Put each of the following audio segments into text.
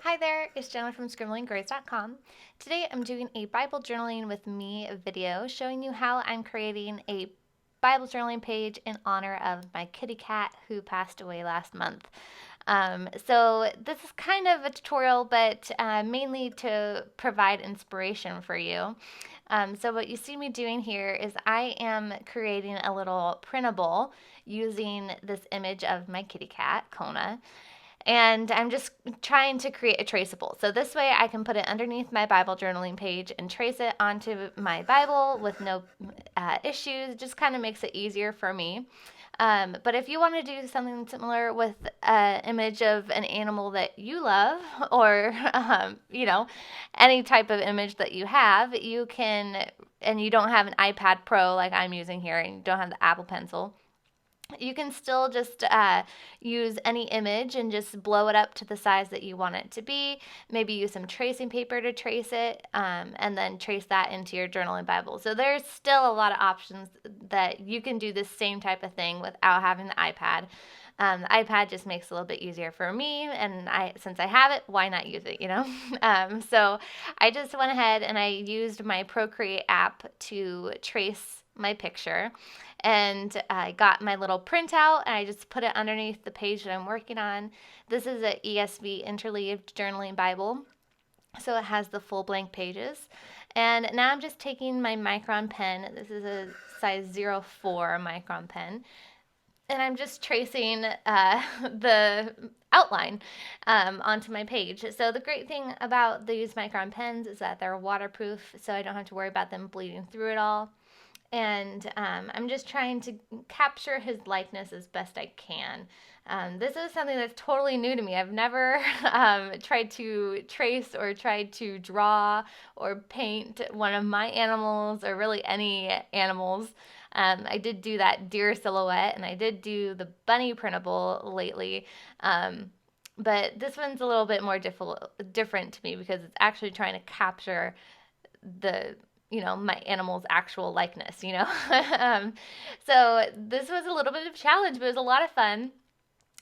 Hi there, it's Jenna from scribblinggrace.com. Today I'm doing a Bible journaling with me video showing you how I'm creating a Bible journaling page in honor of my kitty cat who passed away last month. So this is kind of a tutorial, but mainly to provide inspiration for you. So what you see me doing here is I am creating a little printable using this image of my kitty cat, Kona. And I'm just trying to create a traceable. So this way I can put it underneath my Bible journaling page and trace it onto my Bible with no issues. It just kind of makes it easier for me. But if you want to do something similar with an image of an animal that you love, or any type of image that you have, you can, and you don't have an iPad Pro like I'm using here, and you don't have the Apple Pencil, you can still just use any image and just blow it up to the size that you want it to be. Maybe use some tracing paper to trace it, and then trace that into your journaling Bible. So there's still a lot of options that you can do this same type of thing without having the iPad. The iPad just makes it a little bit easier for me, and since I have it, why not use it, So I just went ahead and I used my Procreate app to trace my picture, and I got my little printout and I just put it underneath the page that I'm working on. This is an ESV interleaved journaling Bible, so it has the full blank pages. And now I'm just taking my micron pen. This is a size 04 micron pen, and I'm just tracing the outline onto my page. So the great thing about these micron pens is that they're waterproof, so I don't have to worry about them bleeding through it all. And I'm just trying to capture his likeness as best I can. This is something that's totally new to me. I've never tried to trace or tried to draw or paint one of my animals, or really any animals. I did do that deer silhouette, and I did do the bunny printable lately. But this one's a little bit more different to me because it's actually trying to capture my animal's actual likeness. So this was a little bit of a challenge, but it was a lot of fun.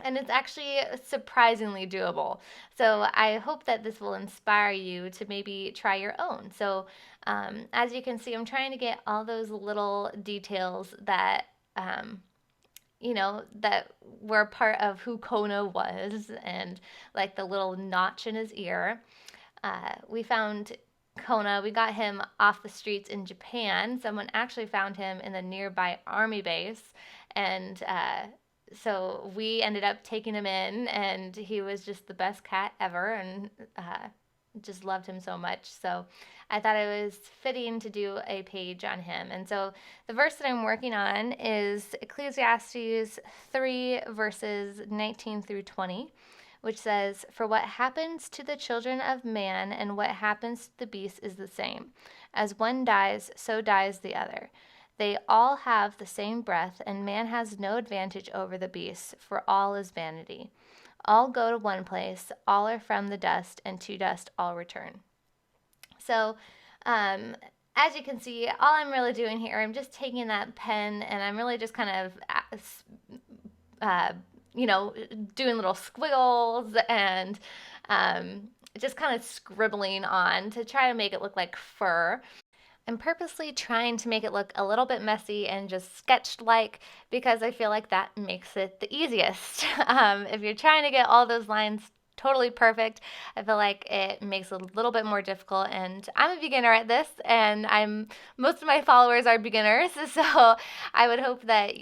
And it's actually surprisingly doable. So I hope that this will inspire you to maybe try your own. So as you can see, I'm trying to get all those little details that, that were part of who Kona was, and like the little notch in his ear. We found Kona, we got him off the streets in Japan. Someone actually found him in the nearby army base, and so we ended up taking him in, and he was just the best cat ever, and just loved him so much. So I thought it was fitting to do a page on him. And so the verse that I'm working on is Ecclesiastes 3, verses 19 through 20. Which says, "For what happens to the children of man and what happens to the beast is the same. As one dies, so dies the other. They all have the same breath, and man has no advantage over the beasts, for all is vanity. All go to one place, all are from the dust, and to dust all return." So, as you can see, all I'm really doing here, I'm just taking that pen and I'm really just kind of doing little squiggles and just kind of scribbling on to try to make it look like fur. I'm purposely trying to make it look a little bit messy and just sketched like, because I feel like that makes it the easiest. If you're trying to get all those lines totally perfect, I feel like it makes it a little bit more difficult, and I'm a beginner at this, and most of my followers are beginners, so I would hope that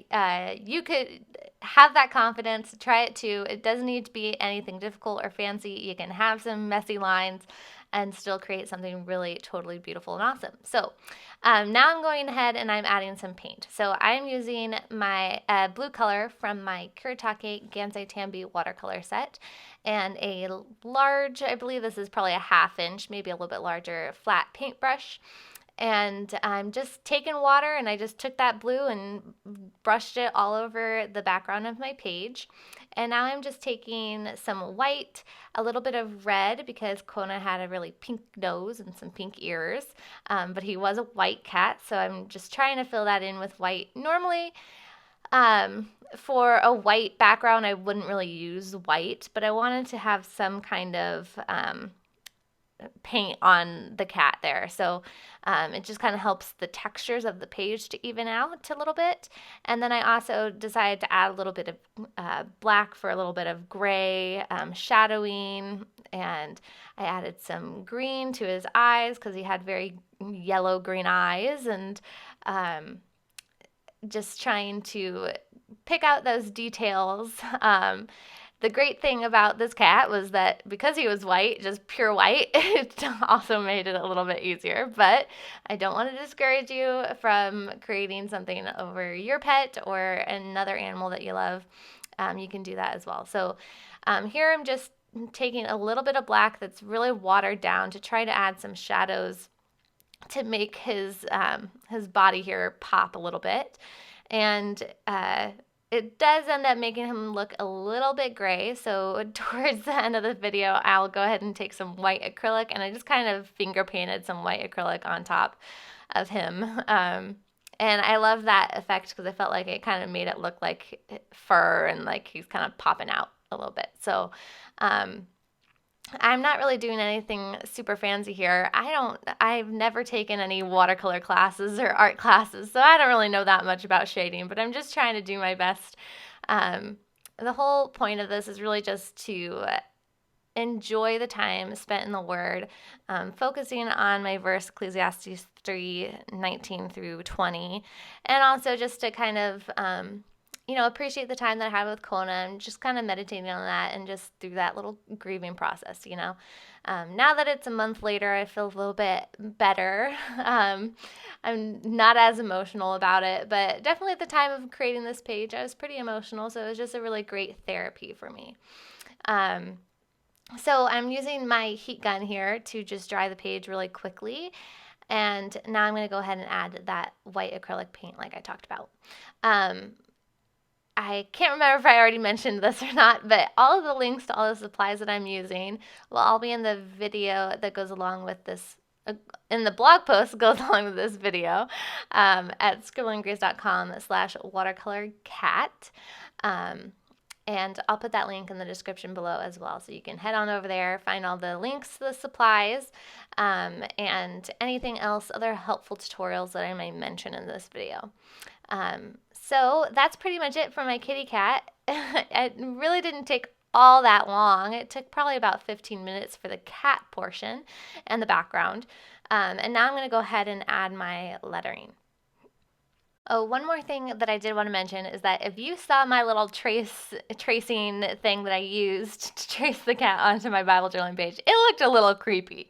you could have that confidence, try it too. It doesn't need to be anything difficult or fancy. You can have some messy lines and still create something really totally beautiful and awesome. So now I'm going ahead and I'm adding some paint. So I'm using my blue color from my Kuretake Gansei Tambi watercolor set, and a large, I believe this is probably a 1/2 inch, maybe a little bit larger, flat paintbrush. And I'm just taking water, and I just took that blue and brushed it all over the background of my page. And now I'm just taking some white, a little bit of red, because Kona had a really pink nose and some pink ears, but he was a white cat, so I'm just trying to fill that in with white. Normally, For a white background, I wouldn't really use white, but I wanted to have some kind of paint on the cat there. So it just kind of helps the textures of the page to even out a little bit. And then I also decided to add a little bit of black for a little bit of gray, shadowing, and I added some green to his eyes because he had very yellow green eyes, and just trying to pick out those details. The great thing about this cat was that because he was white, just pure white, it also made it a little bit easier. But I don't want to discourage you from creating something over your pet or another animal that you love. You can do that as well. So here I'm just taking a little bit of black that's really watered down to try to add some shadows to make his body here pop a little bit. And it does end up making him look a little bit gray. So towards the end of the video, I'll go ahead and take some white acrylic, and I just kind of finger painted some white acrylic on top of him. And I love that effect because I felt like it kind of made it look like fur and like he's kind of popping out a little bit. So I'm not really doing anything super fancy here. I've never taken any watercolor classes or art classes, so I don't really know that much about shading, but I'm just trying to do my best. The whole point of this is really just to enjoy the time spent in the Word, focusing on my verse Ecclesiastes 3:19 through 20, and also just to kind of appreciate the time that I had with Kona and just kind of meditating on that and just through that little grieving process, Now that it's a month later, I feel a little bit better. I'm not as emotional about it, but definitely at the time of creating this page, I was pretty emotional, so it was just a really great therapy for me. So I'm using my heat gun here to just dry the page really quickly. And now I'm going to go ahead and add that white acrylic paint like I talked about. I can't remember if I already mentioned this or not, but all of the links to all the supplies that I'm using will all be in the video that goes along with this, in the blog post that goes along with this video at scribblinggrace.com/watercolorcat. And I'll put that link in the description below as well. So you can head on over there, find all the links to the supplies, and anything else, other helpful tutorials that I may mention in this video. So that's pretty much it for my kitty cat. It really didn't take all that long. It took probably about 15 minutes for the cat portion and the background. And now I'm going to go ahead and add my lettering. Oh, one more thing that I did want to mention is that if you saw my little tracing thing that I used to trace the cat onto my Bible journaling page, it looked a little creepy.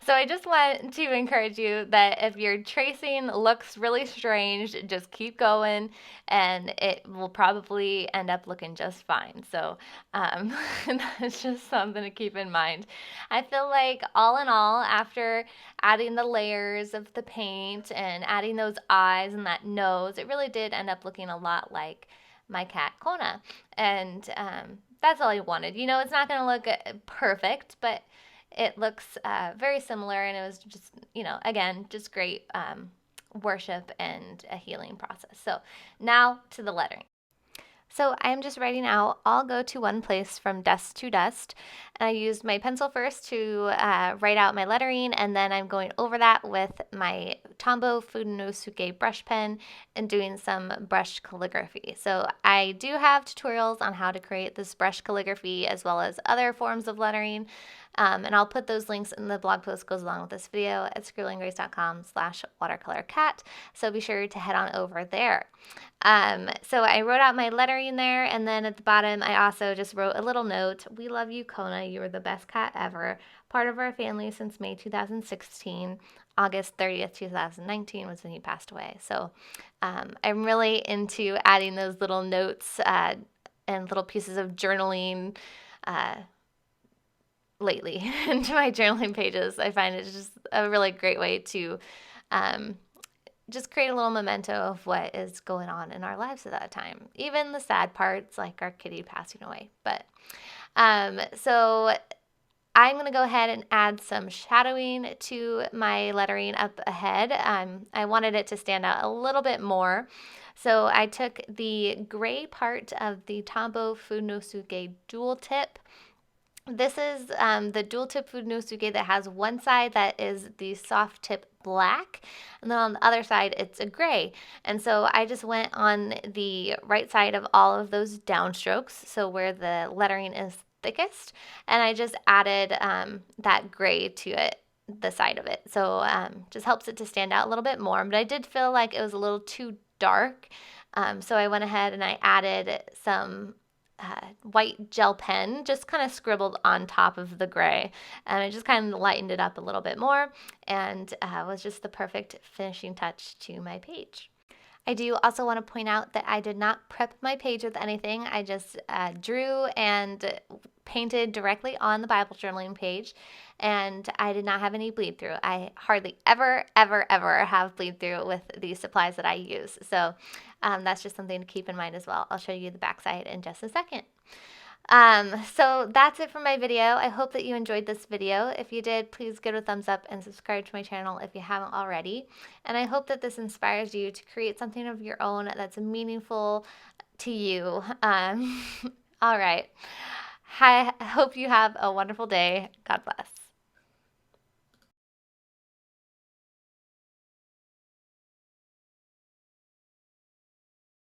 So I just want to encourage you that if your tracing looks really strange, just keep going and it will probably end up looking just fine. So that's just something to keep in mind. I feel like all in all, after adding the layers of the paint and adding those eyes and that nose, it really did end up looking a lot like my cat Kona. And that's all I wanted. It's not going to look perfect, but it looks very similar, and it was just, again, just great worship and a healing process. So now to the lettering. So I'm just writing out, I'll go to one place from dust to dust. And I used my pencil first to write out my lettering, and then I'm going over that with my Tombow Funosuke brush pen and doing some brush calligraphy. So I do have tutorials on how to create this brush calligraphy as well as other forms of lettering. And I'll put those links in the blog post that goes along with this video at scribblinggrace.com/watercolorcat. So be sure to head on over there. So I wrote out my lettering there, and then at the bottom I also just wrote a little note. We love you, Kona. You were the best cat ever. Part of our family since May 2016. August 30th, 2019 was when he passed away. So I'm really into adding those little notes and little pieces of journaling lately into my journaling pages. I find it's just a really great way to just create a little memento of what is going on in our lives at that time. Even the sad parts, like our kitty passing away. But so I'm going to go ahead and add some shadowing to my lettering up ahead. I wanted it to stand out a little bit more. So I took the gray part of the Tambo Funosuke dual tip. This is the dual tip Funosuke that has one side that is the soft tip black, and then on the other side it's a gray. And so I just went on the right side of all of those downstrokes, so where the lettering is thickest, and I just added that gray to it, the side of it. So just helps it to stand out a little bit more. But I did feel like it was a little too dark, so I went ahead and I added some white gel pen, just kind of scribbled on top of the gray, and it just kind of lightened it up a little bit more, and was just the perfect finishing touch to my page. I do also want to point out that I did not prep my page with anything. I just drew and painted directly on the Bible journaling page, and I did not have any bleed through. I hardly ever have bleed through with the supplies that I use. So that's just something to keep in mind as well. I'll show you the backside in just a second. So that's it for my video. I hope that you enjoyed this video. If you did, please give it a thumbs up and subscribe to my channel if you haven't already. And I hope that this inspires you to create something of your own that's meaningful to you. All right. I hope you have a wonderful day. God bless.